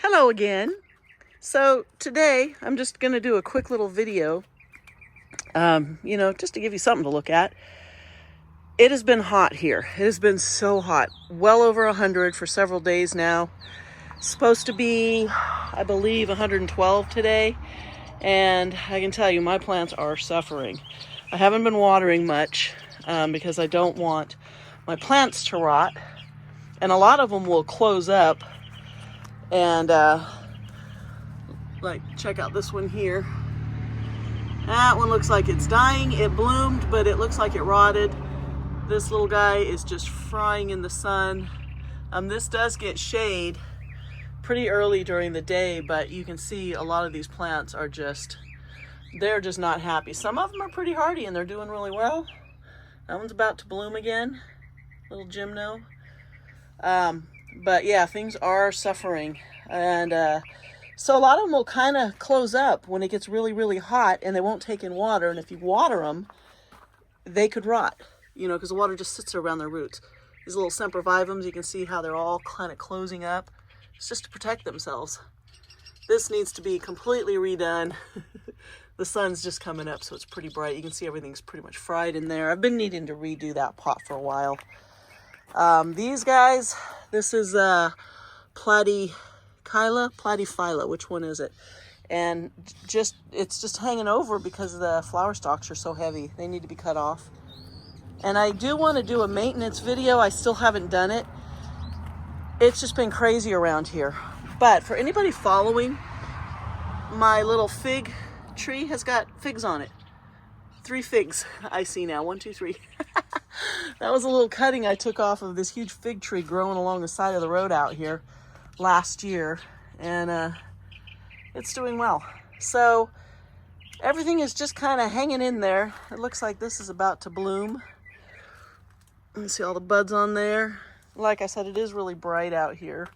Hello again. So today I'm just going to do a quick little video, just to give you something to look at. It has been hot here. It has been so hot, well over 100 for several days now. It's supposed to be, I believe, 112 today. And I can tell you, my plants are suffering. I haven't been watering much because I don't want my plants to rot. And a lot of them will close up. And check out this one here. That one looks like it's dying. It bloomed, but it looks like it rotted. This little guy is just frying in the sun. This does get shade pretty early during the day, but you can see a lot of these plants are they're just not happy. Some of them are pretty hardy and they're doing really well. That one's about to bloom again, little gymno. But yeah, things are suffering. And so a lot of them will kind of close up when it gets really, really hot and they won't take in water. And if you water them, they could rot, because the water just sits around their roots. These little sempervivums, you can see how they're all kind of closing up. It's just to protect themselves. This needs to be completely redone. The sun's just coming up, so it's pretty bright. You can see everything's pretty much fried in there. I've been needing to redo that pot for a while. These guys, this is Platyphylla, which one is it? And it's just hanging over because the flower stalks are so heavy. They need to be cut off. And I do want to do a maintenance video. I still haven't done it. It's just been crazy around here. But for anybody following, my little fig tree has got figs on it. 3 figs I see now. 1, 2, 3. That was a little cutting I took off of this huge fig tree growing along the side of the road out here last year. And it's doing well. So everything is just kind of hanging in there. It looks like this is about to bloom. You can see all the buds on there. Like I said, it is really bright out here.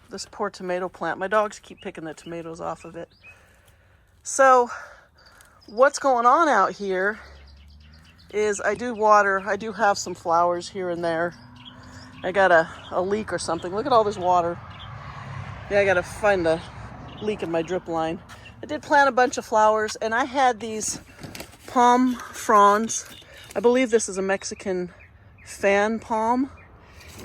This poor tomato plant, my dogs keep picking the tomatoes off of it. So what's going on out here is I do water. I do have some flowers here and there. I got a leak or something. Look at all this water. Yeah, I got to find the leak in my drip line. I did plant a bunch of flowers, and I had these palm fronds. I believe this is a Mexican fan palm.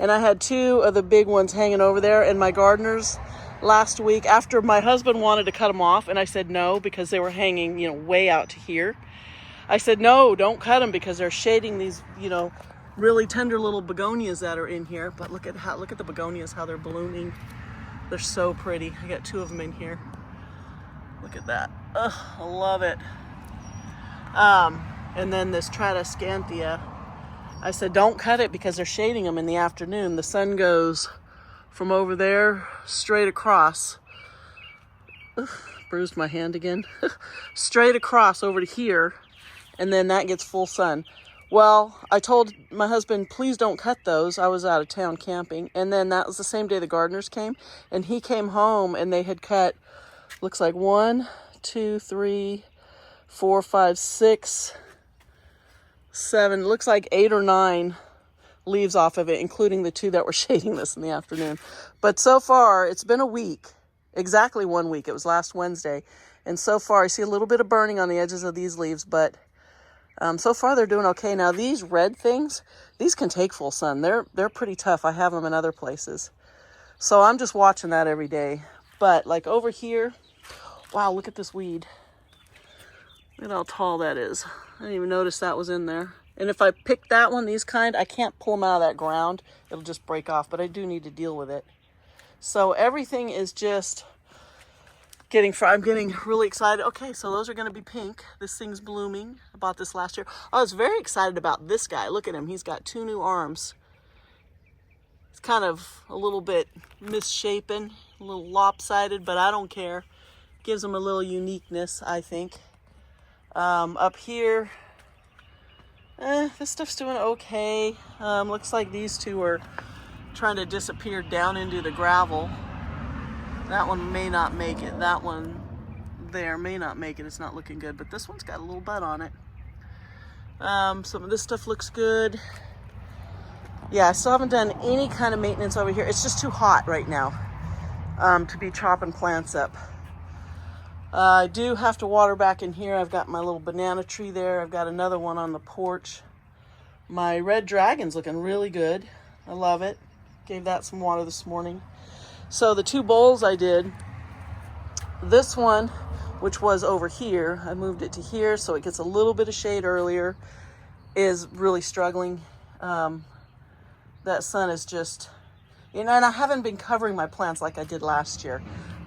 And I had 2 of the big ones hanging over there. And my gardeners last week, after my husband wanted to cut them off, and I said no because they were hanging, way out to here. I said, no, don't cut them because they're shading these, really tender little begonias that are in here. But look at the begonias, how they're blooming. They're so pretty. I got 2 of them in here. Look at that. Ugh, I love it. And then this Tradescantia, I said, don't cut it because they're shading them in the afternoon. The sun goes from over there straight across. Ugh, bruised my hand again. Straight across over to here. And then that gets full sun. Well, I told my husband, please don't cut those. I was out of town camping. And then that was the same day the gardeners came. And he came home and they had cut, looks like 1, 2, 3, 4, 5, 6, 7, looks like 8 or 9 leaves off of it, including the 2 that were shading this in the afternoon. But so far, it's been a week, exactly 1 week. It was last Wednesday. And so far, I see a little bit of burning on the edges of these leaves, but so far they're doing okay. Now these red things, these can take full sun. They're pretty tough. I have them in other places. So I'm just watching that every day. But like over here, wow, look at this weed. Look at how tall that is. I didn't even notice that was in there. And if I pick that one, these kind, I can't pull them out of that ground. It'll just break off, but I do need to deal with it. So everything is just I'm getting really excited. Okay, so those are going to be pink. This thing's blooming. I bought this last year. I was very excited about this guy. Look at him. He's got 2 new arms. It's kind of a little bit misshapen, a little lopsided, but I don't care. Gives him a little uniqueness, I think. Up here, this stuff's doing okay. Looks like these 2 are trying to disappear down into the gravel. That one may not make it. That one there may not make it. It's not looking good, but this one's got a little bud on it. Some of this stuff looks good. Yeah, I still haven't done any kind of maintenance over here. It's just too hot right now. to be chopping plants up. I do have to water back in here. I've got my little banana tree there. I've got another one on the porch. My red dragon's looking really good. I love it. Gave that some water this morning. So the 2 bowls I did, this one, which was over here, I moved it to here so it gets a little bit of shade earlier, is really struggling. That sun is just, and I haven't been covering my plants like I did last year.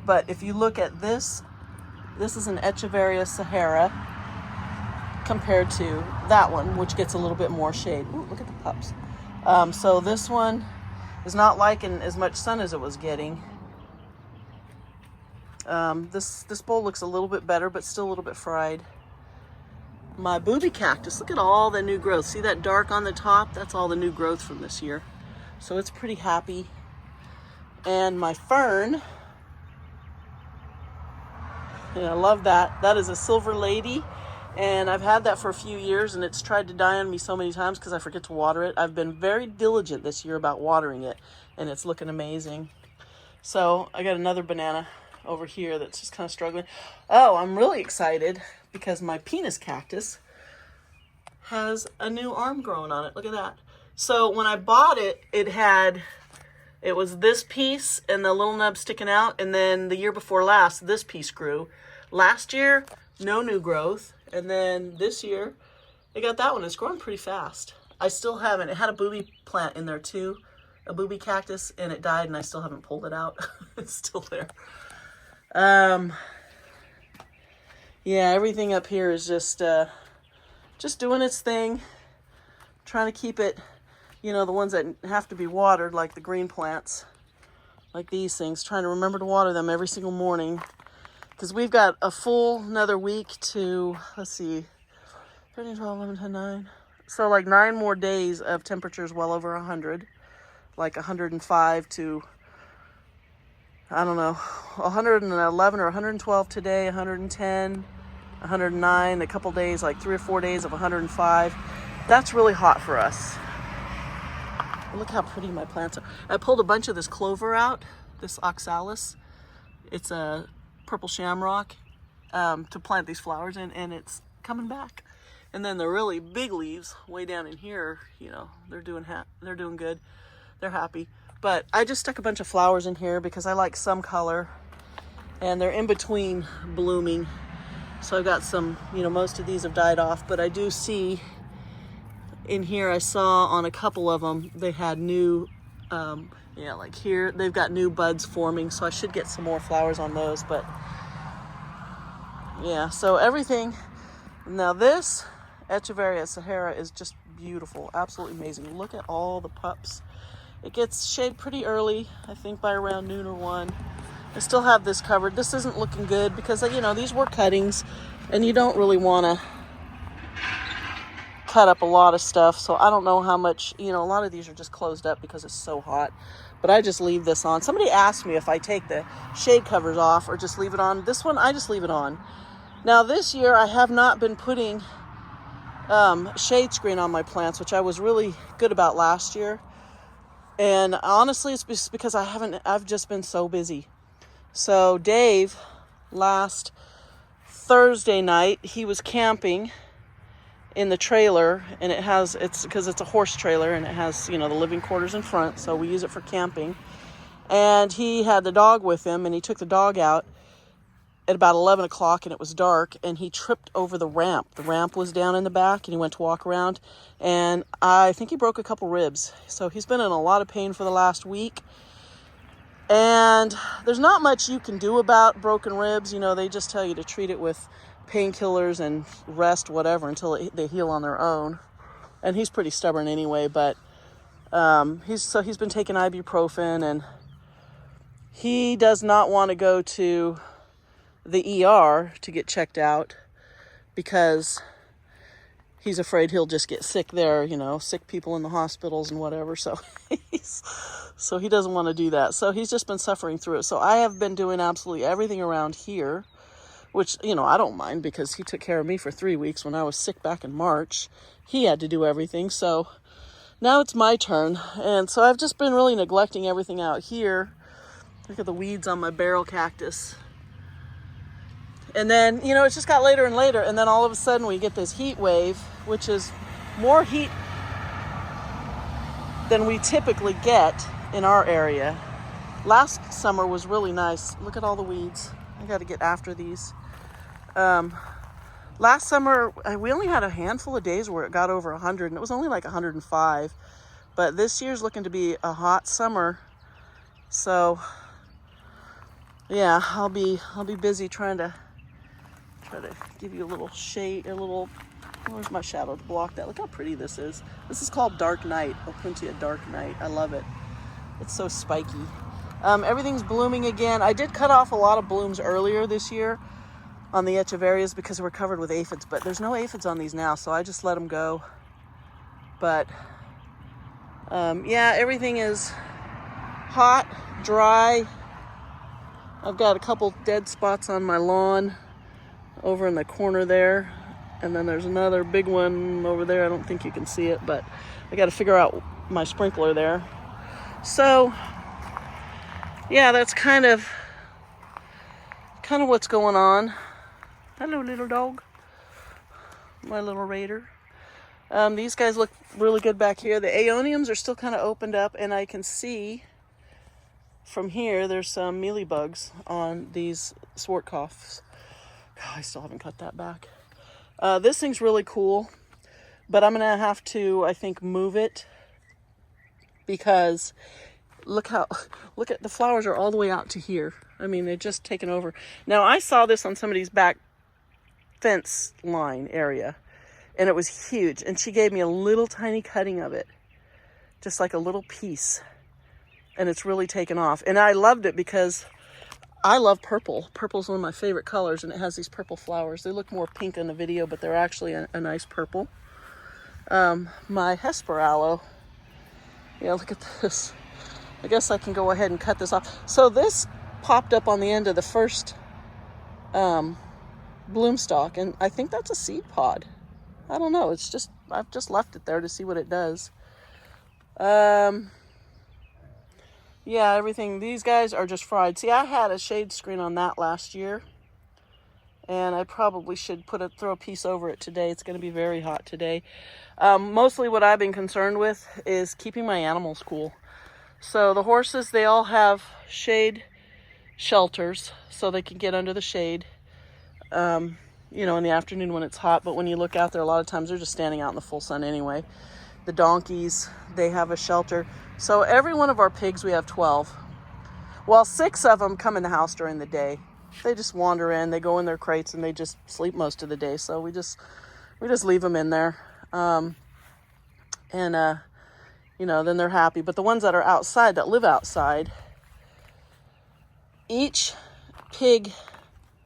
But if you look at this, this is an Echeveria Sahara compared to that one, which gets a little bit more shade. Ooh, look at the pups. So this one is not liking as much sun as it was getting. This bowl looks a little bit better, but still a little bit fried. My booby cactus, look at all the new growth. See that dark on the top? That's all the new growth from this year. So it's pretty happy. And my fern, I love that. That is a silver lady. And I've had that for a few years, and it's tried to die on me so many times because I forget to water it. I've been very diligent this year about watering it, and it's looking amazing. So I got another banana over here that's just kind of struggling. Oh, I'm really excited because my penis cactus has a new arm growing on it. Look at that. So when I bought it, it was this piece and the little nub sticking out, and then the year before last, this piece grew. Last year, no new growth. And then this year, I got that one. It's growing pretty fast. I still haven't. It had a booby plant in there too, a booby cactus, and it died, and I still haven't pulled it out. It's still there. Yeah, everything up here is just doing its thing. Trying to keep it, the ones that have to be watered, like the green plants, like these things. Trying to remember to water them every single morning. Because we've got a full another week to, let's see, 13, 12, 11, 10, 9. So like 9 more days of temperatures well over 100. Like 105 to, I don't know, 111 or 112 today, 110, 109, a couple days, like 3 or 4 days of 105. That's really hot for us. Look how pretty my plants are. I pulled a bunch of this clover out, this oxalis. It's a purple shamrock to plant these flowers in, and it's coming back. And then the really big leaves way down in here, they're doing good. They're happy. But I just stuck a bunch of flowers in here because I like some color, and they're in between blooming. So I've got some, most of these have died off, but I do see in here, I saw on a couple of them, they had new, like here, they've got new buds forming, so I should get some more flowers on those. But yeah, so everything. Now this Echeveria Sahara is just beautiful, absolutely amazing. Look at all the pups. It gets shade pretty early, I think by around noon or 1. I still have this covered. This isn't looking good because, these were cuttings, and you don't really want to cut up a lot of stuff. So I don't know how much, a lot of these are just closed up because it's so hot. But I just leave this on. Somebody asked me if I take the shade covers off or just leave it on. This one, I just leave it on. Now this year, I have not been putting shade screen on my plants, which I was really good about last year. And honestly, it's just because I've just been so busy. So Dave, last Thursday night, he was camping in the trailer, and it's because it's a horse trailer, and it has, the living quarters in front, so we use it for camping. And he had the dog with him, and he took the dog out at about 11 o'clock, and it was dark, and he tripped over the ramp. The ramp was down in the back, and he went to walk around, and I think he broke a couple ribs. So he's been in a lot of pain for the last week. And there's not much you can do about broken ribs. They just tell you to treat it with painkillers and rest, whatever, until they heal on their own. And he's pretty stubborn anyway, but he's been taking ibuprofen, and he does not want to go to the ER to get checked out because he's afraid he'll just get sick there, sick people in the hospitals and whatever. So he doesn't want to do that. So he's just been suffering through it. So I have been doing absolutely everything around here, which, I don't mind because he took care of me for 3 weeks when I was sick back in March. He had to do everything. So now it's my turn. And so I've just been really neglecting everything out here. Look at the weeds on my barrel cactus. And then, you know, it just got later and later, and then all of a sudden we get this heat wave, which is more heat than we typically get in our area. Last summer was really nice. Look at all the weeds. I got to get after these. Last summer, we only had a handful of days where it got over 100, and it was only like 105. But this year's looking to be a hot summer. So, yeah, I'll be busy trying to give you a little shade, where's my shadow to block that? Look how pretty this is. This is called Dark Night, Opuntia Dark Night. I love it. It's so spiky. Everything's blooming again. I did cut off a lot of blooms earlier this year on the Echeverias because they were covered with aphids, but there's no aphids on these now, so I just let them go. But yeah, everything is hot, dry. I've got a couple dead spots on my lawn over in the corner there, and then there's another big one over there. I don't think you can see it, but I got to figure out my sprinkler there. So yeah, that's kind of what's going on. Hello, little dog. My little raider. These guys look really good back here. The aeoniums are still kind of opened up, and I can see from here there's some mealybugs on these Swartkopfs. God, I still haven't cut that back. This thing's really cool, but I'm gonna have to, I think, move it because look at the flowers are all the way out to here. I mean, they're just taken over. Now, I saw this on somebody's back fence line area, and it was huge, and she gave me a little tiny cutting of it, just like a little piece, and it's really taken off. And I loved it because I love purple. Purple's one of my favorite colors, and it has these purple flowers. They look more pink in the video, but they're actually a nice purple. My Hesperaloe, yeah, look at this. I guess I can go ahead and cut this off. So this popped up on the end of the first bloom stalk, and I think that's a seed pod. I don't know. It's just, I've just left it there to see what it does. Yeah, everything. These guys are just fried. See, I had a shade screen on that last year, and I probably should throw a piece over it today. It's going to be very hot today. Mostly what I've been concerned with is keeping my animals cool. So the horses, they all have shade shelters so they can get under the shade, you know, in the afternoon when it's hot. But when you look out there, a lot of times they're just standing out in the full sun anyway. The donkeys, they have a shelter. So every one of our pigs, we have 12. Well, 6 of them come in the house during the day. They just wander in, they go in their crates, and they just sleep most of the day. So we just leave them in there. You know, then they're happy. But the ones that are outside, that live outside, each pig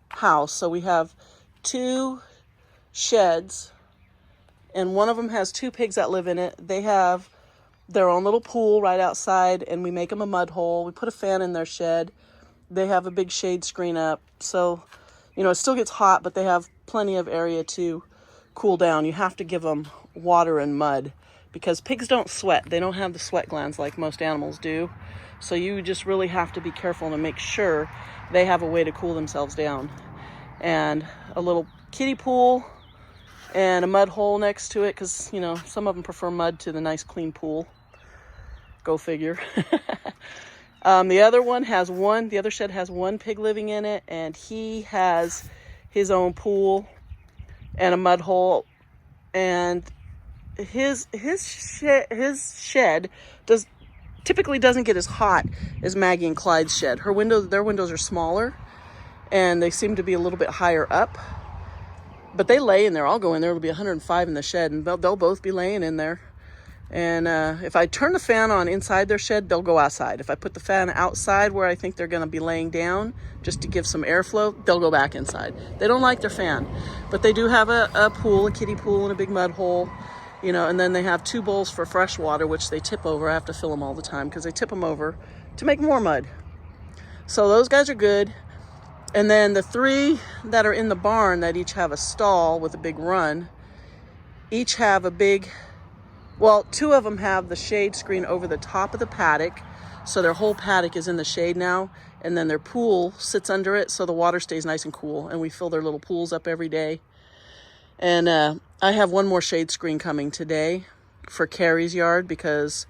house, so we have 2 sheds, and one of them has 2 pigs that live in it. They have their own little pool right outside, and we make them a mud hole. We put a fan in their shed. They have a big shade screen up. So, you know, it still gets hot, but they have plenty of area to cool down. You have to give them water and mud because pigs don't sweat. They don't have the sweat glands like most animals do. So you just really have to be careful to make sure they have a way to cool themselves down. And a little kiddie pool and a mud hole next to it because, you know, some of them prefer mud to the nice clean pool. Go figure. The other shed has 1 pig living in it, and he has his own pool and a mud hole. And his shed typically doesn't get as hot as Maggie and Clyde's shed. Their windows are smaller, and they seem to be a little bit higher up. But they lay in there. I'll go in there. It'll be 105 in the shed, and they'll both be laying in there. And if I turn the fan on inside their shed, they'll go outside. If I put the fan outside where I think they're going to be laying down, just to give some airflow, they'll go back inside. They don't like their fan, but they do have a pool, a kiddie pool, and a big mud hole, you know. And then they have 2 bowls for fresh water, which they tip over. I have to fill them all the time because they tip them over to make more mud. So those guys are good. And then the 3 that are in the barn that each have a stall with a big run, each have a big Well, two of them have the shade screen over the top of the paddock, so their whole paddock is in the shade now, and then their pool sits under it, so the water stays nice and cool, and we fill their little pools up every day. And I have one more shade screen coming today for Carrie's yard, because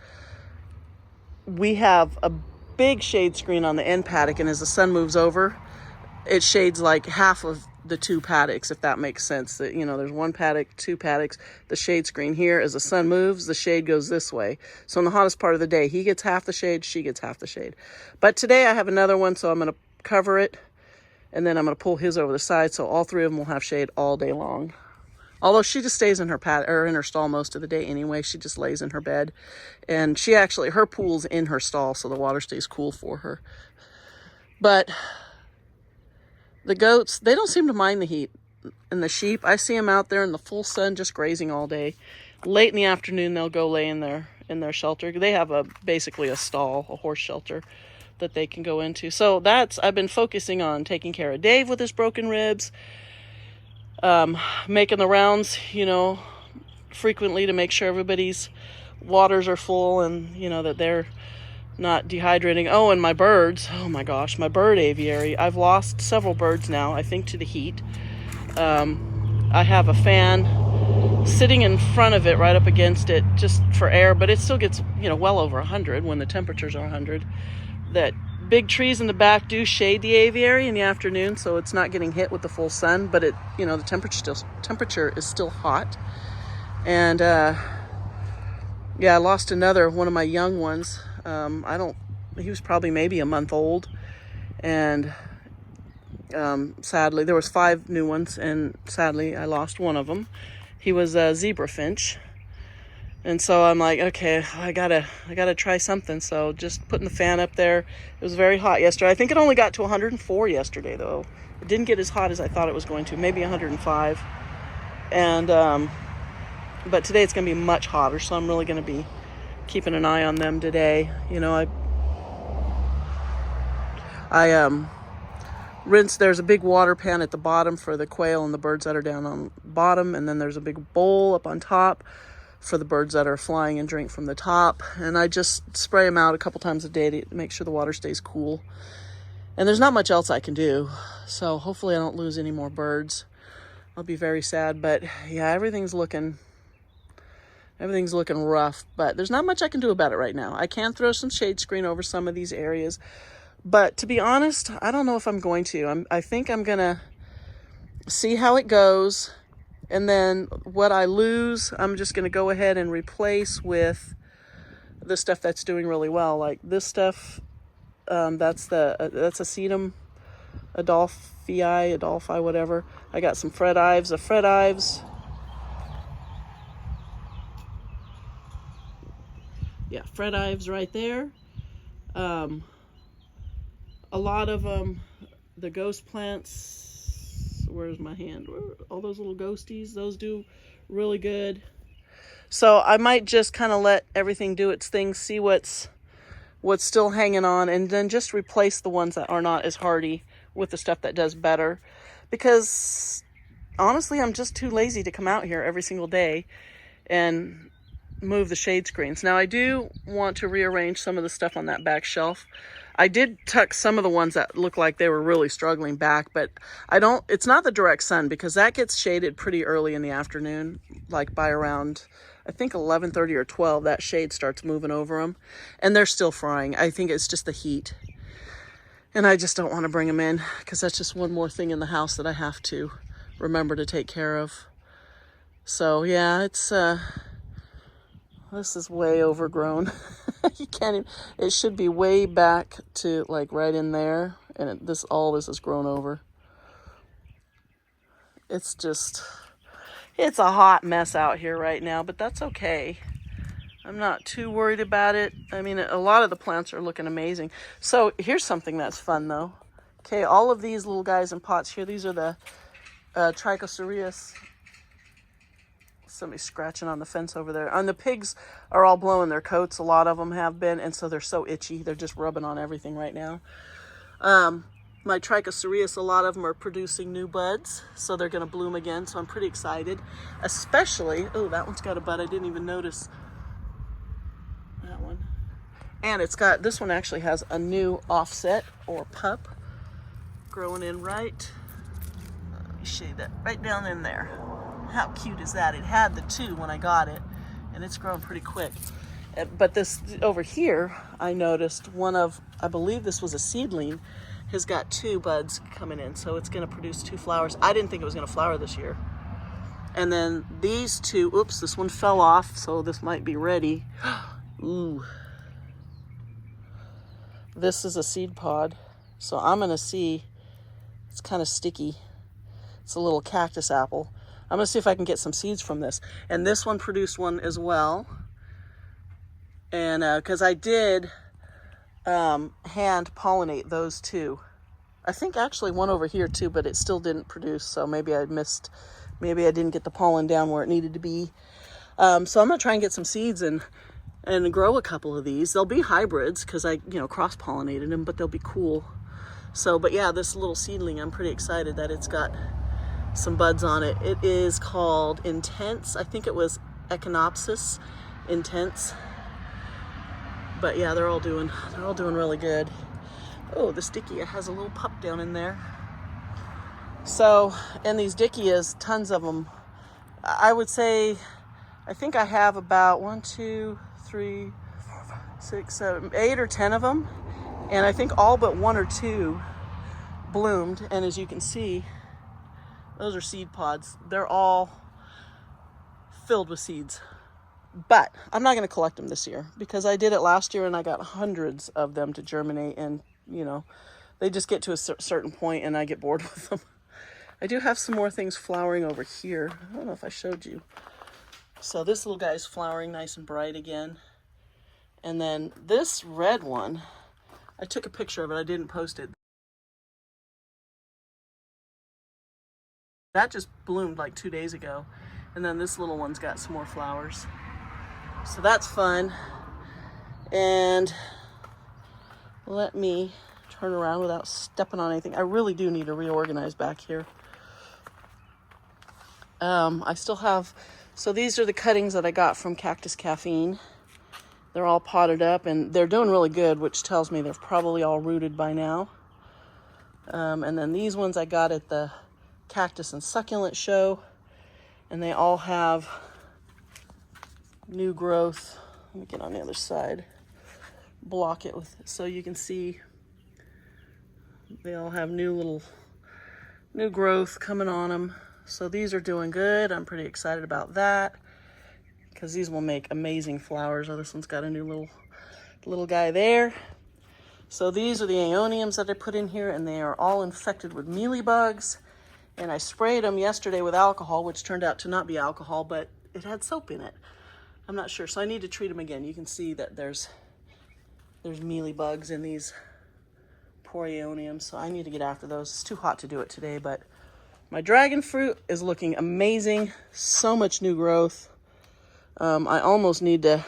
we have a big shade screen on the end paddock, and as the sun moves over, it shades like half of the two paddocks, if that makes sense. That, you know, there's one paddock, two paddocks, the shade screen here. As the sun moves, the shade goes this way. So in the hottest part of the day, he gets half the shade, she gets half the shade. But today I have another one, so I'm going to cover it, and then I'm going to pull his over the side, so all three of them will have shade all day long. Although she just stays in her in her stall most of the day anyway. She just lays in her bed, and she actually, her pool's in her stall, so the water stays cool for her. But the goats, they don't seem to mind the heat. And the sheep, I see them out there in the full sun just grazing all day. Late in the afternoon, they'll go lay in their shelter. They have basically a stall, a horse shelter that they can go into. So I've been focusing on taking care of Dave with his broken ribs, making the rounds, you know, frequently to make sure everybody's waters are full, and, you know, that they're not dehydrating. Oh, and my birds, oh my gosh, my bird aviary, I've lost several birds now, I think, to the heat. I have a fan sitting in front of it, right up against it, just for air, but it still gets, you know, well over 100 when the temperatures are 100. That big trees in the back do shade the aviary in the afternoon, so it's not getting hit with the full sun, but it, you know, the temperature is still hot. And yeah, I lost another one of my young ones. He was probably maybe a month old, and sadly, there was 5 new ones, and sadly I lost one of them. He was a zebra finch, and so I'm like, okay, I gotta try something. So just putting the fan up there. It was very hot yesterday. I think it only got to 104 yesterday, though. It didn't get as hot as I thought it was going to, maybe 105. And but today it's gonna be much hotter, so I'm really gonna be keeping an eye on them today. You know, I rinse. There's a big water pan at the bottom for the quail and the birds that are down on the bottom, and then there's a big bowl up on top for the birds that are flying and drink from the top. And I just spray them out a couple times a day to make sure the water stays cool. And there's not much else I can do, so hopefully I don't lose any more birds. I'll be very sad, but yeah, everything's looking rough, but there's not much I can do about it right now. I can throw some shade screen over some of these areas, but to be honest, I don't know if I'm going to. I think I'm gonna see how it goes, and then what I lose, I'm just gonna go ahead and replace with the stuff that's doing really well, like this stuff. That's Acetum Adolphi, whatever. I got some Fred Ives. Yeah, Fred Ives right there. A lot of the ghost plants, where's my hand? All those little ghosties, those do really good. So I might just kind of let everything do its thing, see what's still hanging on, and then just replace the ones that are not as hardy with the stuff that does better. Because honestly, I'm just too lazy to come out here every single day and move the shade screens. Now I do want to rearrange some of the stuff on that back shelf. I did tuck some of the ones that look like they were really struggling back, but it's not the direct sun, because that gets shaded pretty early in the afternoon, like by around, I think 11:30 or 12, that shade starts moving over them, and they're still frying. I think it's just the heat, and I just don't want to bring them in, because that's just one more thing in the house that I have to remember to take care of. So yeah, this is way overgrown. You can't even, it should be way back to like right in there, and all this is grown over. It's a hot mess out here right now, but that's okay. I'm not too worried about it. I mean, a lot of the plants are looking amazing. So here's something that's fun though. Okay, all of these little guys in pots here, these are the Trichocereus. Somebody's scratching on the fence over there. And the pigs are all blowing their coats. A lot of them have been, and so they're so itchy. They're just rubbing on everything right now. My Trichocereus, a lot of them are producing new buds, so they're going to bloom again. So I'm pretty excited. Especially, oh, that one's got a bud I didn't even notice. And it's got, this one actually has a new offset or pup growing in right, let me shade that, right down in there. How cute is that? It had the 2 when I got it, and it's grown pretty quick. But this over here, I noticed one of, I believe this was a seedling, has got 2 buds coming in, so it's gonna produce 2 flowers. I didn't think it was gonna flower this year. And then these 2, oops, this one fell off, so this might be ready. Ooh. This is a seed pod, so I'm gonna see, it's kind of sticky. It's a little cactus apple. I'm gonna see if I can get some seeds from this. And this one produced one as well. And because I did hand pollinate those 2. I think actually one over here too, but it still didn't produce, so maybe I missed, maybe I didn't get the pollen down where it needed to be. So I'm gonna try and get some seeds and grow a couple of these. They'll be hybrids because I, cross-pollinated them, but they'll be cool. So, but yeah, this little seedling, I'm pretty excited that it's got some buds on it. It is called Intense. I think it was Echinopsis Intense. But yeah, they're all doing really good. Oh, this Dickia has a little pup down in there. So, and these Dickias, tons of them. I would say, I think I have about 1, 2, 3, 4, 5, 6, 7, 8 or 10 of them. And I think all but 1 or 2 bloomed. And as you can see, those are seed pods. They're all filled with seeds. But I'm not going to collect them this year because I did it last year and I got hundreds of them to germinate, and they just get to a certain point and I get bored with them. I do have some more things flowering over here. I don't know if I showed you. So this little guy is flowering nice and bright again. And then this red one, I took a picture of it. I didn't post it. That just bloomed like 2 days ago. And then this little one's got some more flowers. So that's fun. And let me turn around without stepping on anything. I really do need to reorganize back here. I still have, so these are the cuttings that I got from Cactus Caffeine. They're all potted up and they're doing really good, which tells me they're probably all rooted by now. And then these ones I got at the Cactus and Succulent show, and they all have new growth. Let me get on the other side, block it with, so you can see they all have new growth coming on them. So these are doing good. I'm pretty excited about that because these will make amazing flowers. Oh, this one's got a new little guy there. So these are the aeoniums that I put in here, and they are all infected with mealybugs. And I sprayed them yesterday with alcohol, which turned out to not be alcohol, but it had soap in it. I'm not sure, so I need to treat them again. You can see that there's mealybugs in these poor aeoniums, so I need to get after those. It's too hot to do it today, but my dragon fruit is looking amazing. So much new growth. I almost need to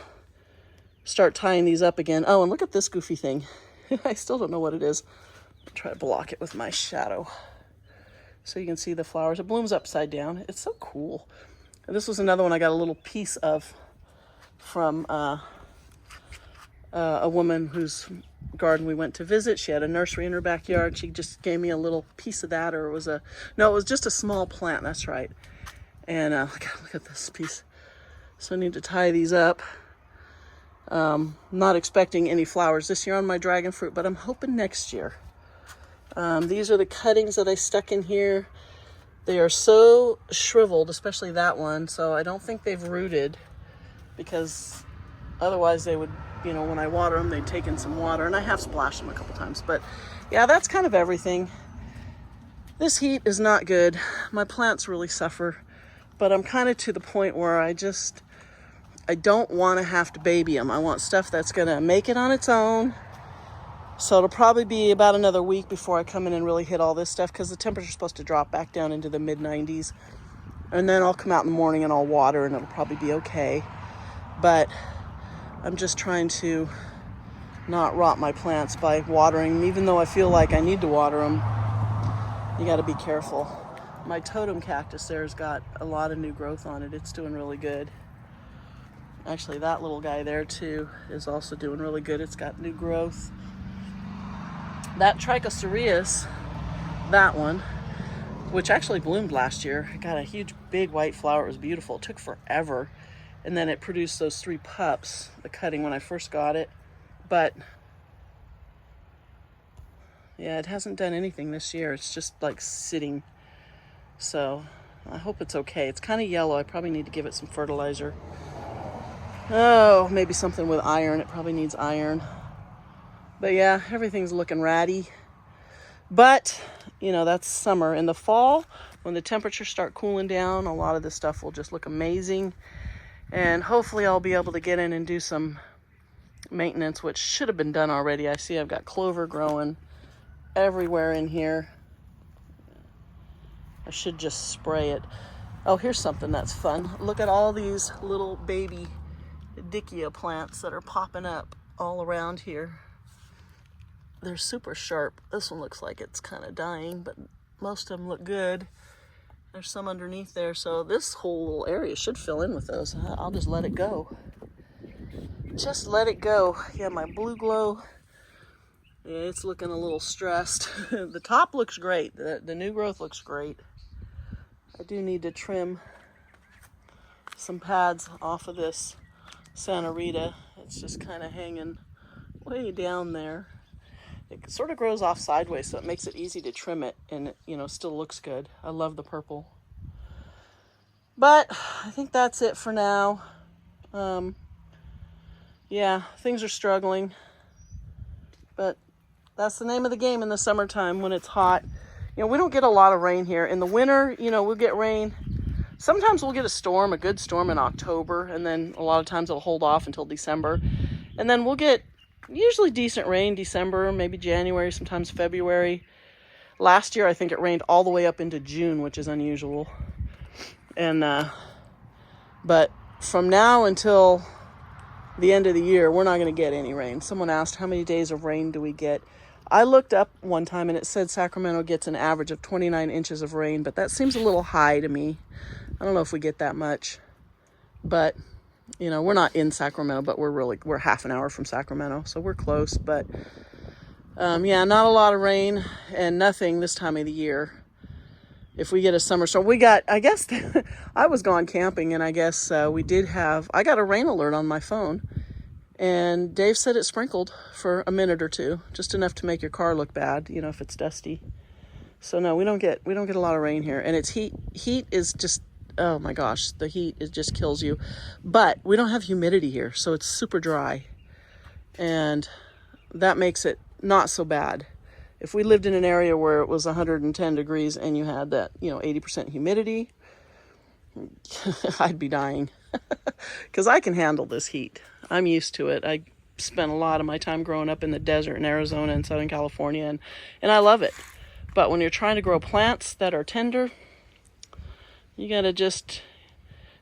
start tying these up again. Oh, and look at this goofy thing. I still don't know what it is. I'll try to block it with my shadow so you can see the flowers. It blooms upside down. It's so cool. And this was another one I got a little piece of from a woman whose garden we went to visit. She had a nursery in her backyard. She just gave me a little piece of that, or it was no, it was just a small plant. That's right. And look at this piece. So I need to tie these up. Not expecting any flowers this year on my dragon fruit, but I'm hoping next year. These are the cuttings that I stuck in here. They are so shriveled, especially that one, so I don't think they've rooted, because otherwise they would, when I water them, they'd take in some water, and I have splashed them a couple times. But yeah, that's kind of everything. This heat is not good. My plants really suffer, but I'm kind of to the point where I don't want to have to baby them. I want stuff that's going to make it on its own. So it'll probably be about another week before I come in and really hit all this stuff, because the temperature's supposed to drop back down into the mid-90s. And then I'll come out in the morning and I'll water, and it'll probably be okay. But I'm just trying to not rot my plants by watering them, even though I feel like I need to water them. You got to be careful. My totem cactus there's got a lot of new growth on it. It's doing really good. Actually, that little guy there too is also doing really good. It's got new growth. That Trichocereus, that one, which actually bloomed last year, it got a huge big white flower. It was beautiful. It took forever. And then it produced those 3 pups, the cutting, when I first got it. But yeah, it hasn't done anything this year. It's just like sitting. So I hope it's okay. It's kind of yellow. I probably need to give it some fertilizer. Oh, maybe something with iron. It probably needs iron. But yeah, everything's looking ratty. But, you know, that's summer. In the fall, when the temperatures start cooling down, a lot of this stuff will just look amazing. And hopefully I'll be able to get in and do some maintenance, which should have been done already. I see I've got clover growing everywhere in here. I should just spray it. Oh, here's something that's fun. Look at all these little baby dickia plants that are popping up all around here. They're super sharp. This one looks like it's kind of dying, but most of them look good. There's some underneath there, so this whole little area should fill in with those. I'll just let it go. Just let it go. Yeah, my blue glow, yeah, it's looking a little stressed. The top looks great. The new growth looks great. I do need to trim some pads off of this Santa Rita. It's just kind of hanging way down there. It sort of grows off sideways, so it makes it easy to trim it, and it, you know, still looks good. I love the purple. But I think that's it for now. Yeah, things are struggling, but that's the name of the game in the summertime when it's hot. You know, we don't get a lot of rain here. In the winter, you know, we'll get rain. Sometimes we'll get a storm, a good storm in October, and then a lot of times it'll hold off until December. And then we'll get usually decent rain December, maybe January, sometimes February. Last year, I think it rained all the way up into June, which is unusual. And but from now until the end of the year, we're not going to get any rain. Someone asked, how many days of rain do we get? I looked up one time and it said Sacramento gets an average of 29 inches of rain, but that seems a little high to me. I don't know if we get that much, but you know, we're not in Sacramento, but we're half an hour from Sacramento, so we're close. But yeah, not a lot of rain and nothing this time of the year. If we get a summer storm, we got, I guess, I was gone camping, and I guess I got a rain alert on my phone, and Dave said it sprinkled for a minute or two, just enough to make your car look bad, you know, if it's dusty. So no, we don't get a lot of rain here, and it's heat is just, oh my gosh, the heat, it just kills you. But we don't have humidity here, so it's super dry, and that makes it not so bad. If we lived in an area where it was 110 degrees and you had that, you know, 80% humidity, I'd be dying. Because I can handle this heat. I'm used to it. I spent a lot of my time growing up in the desert in Arizona and Southern California, and I love it. But when you're trying to grow plants that are tender, you gotta just,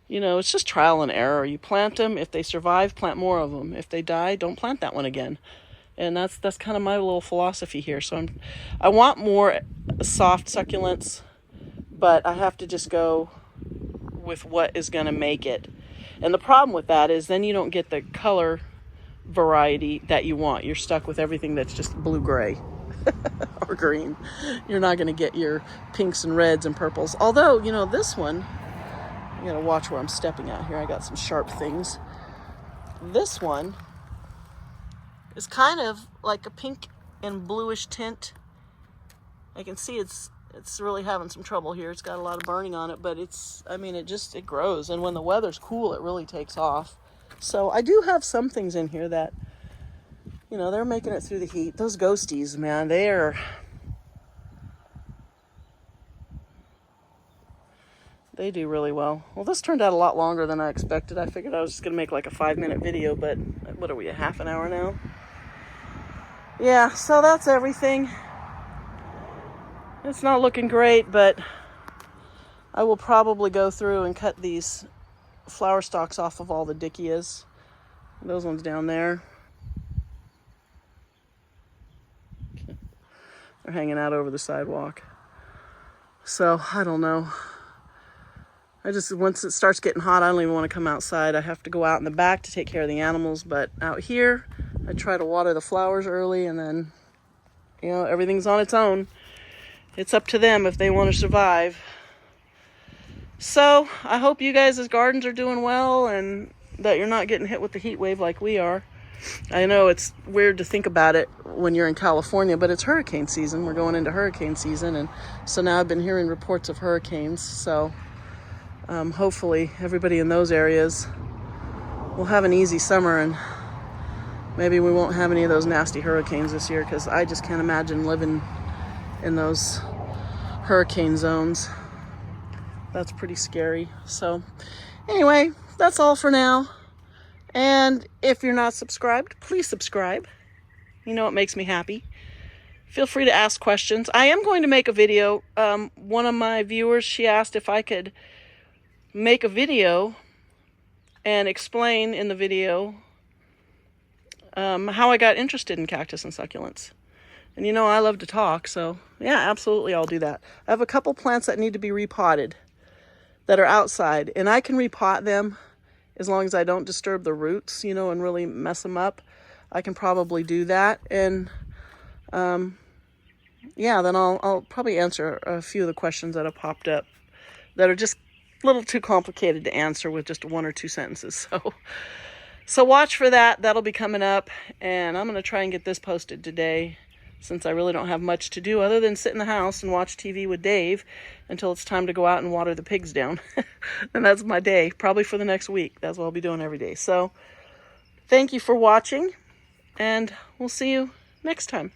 you know, it's just trial and error. You plant them. If they survive, plant more of them. If they die, don't plant that one again. And that's kind of my little philosophy here. So I want more soft succulents, but I have to just go with what is going to make it. And the problem with that is then you don't get the color variety that you want. You're stuck with everything that's just blue-gray or green. You're not going to get your pinks and reds and purples. Although, you know, this one, I got to watch where I'm stepping out here. I got some sharp things. This one is kind of like a pink and bluish tint. I can see it's really having some trouble here. It's got a lot of burning on it, but it grows. And when the weather's cool, it really takes off. So I do have some things in here that, you know, they're making it through the heat. Those ghosties, man, they do really well. Well, this turned out a lot longer than I expected. I figured I was just going to make like a 5-minute video, but what are we, a half an hour now? Yeah, so that's everything. It's not looking great, but I will probably go through and cut these flower stalks off of all the dickias. Those ones down there. They're hanging out over the sidewalk. So, I don't know. Once it starts getting hot, I don't even want to come outside. I have to go out in the back to take care of the animals, but out here, I try to water the flowers early, and then, everything's on its own. It's up to them if they want to survive. So, I hope you guys' gardens are doing well, and that you're not getting hit with the heat wave like we are. I know it's weird to think about it when you're in California, but it's hurricane season. We're going into hurricane season, and so now I've been hearing reports of hurricanes. So hopefully everybody in those areas will have an easy summer, and maybe we won't have any of those nasty hurricanes this year, because I just can't imagine living in those hurricane zones. That's pretty scary. So anyway, that's all for now. And if you're not subscribed, please subscribe. It makes me happy. Feel free to ask questions. I am going to make a video. One of my viewers, she asked if I could make a video and explain in the video how I got interested in cactus and succulents. And I love to talk, so yeah, absolutely, I'll do that. I have a couple plants that need to be repotted that are outside, and I can repot them as long as I don't disturb the roots, and really mess them up. I can probably do that. And yeah, then I'll probably answer a few of the questions that have popped up that are just a little too complicated to answer with just 1 or 2 sentences. So watch for that. That'll be coming up. And I'm going to try and get this posted today, since I really don't have much to do other than sit in the house and watch TV with Dave until it's time to go out and water the pigs down. And that's my day, probably for the next week. That's what I'll be doing every day. So thank you for watching, and we'll see you next time.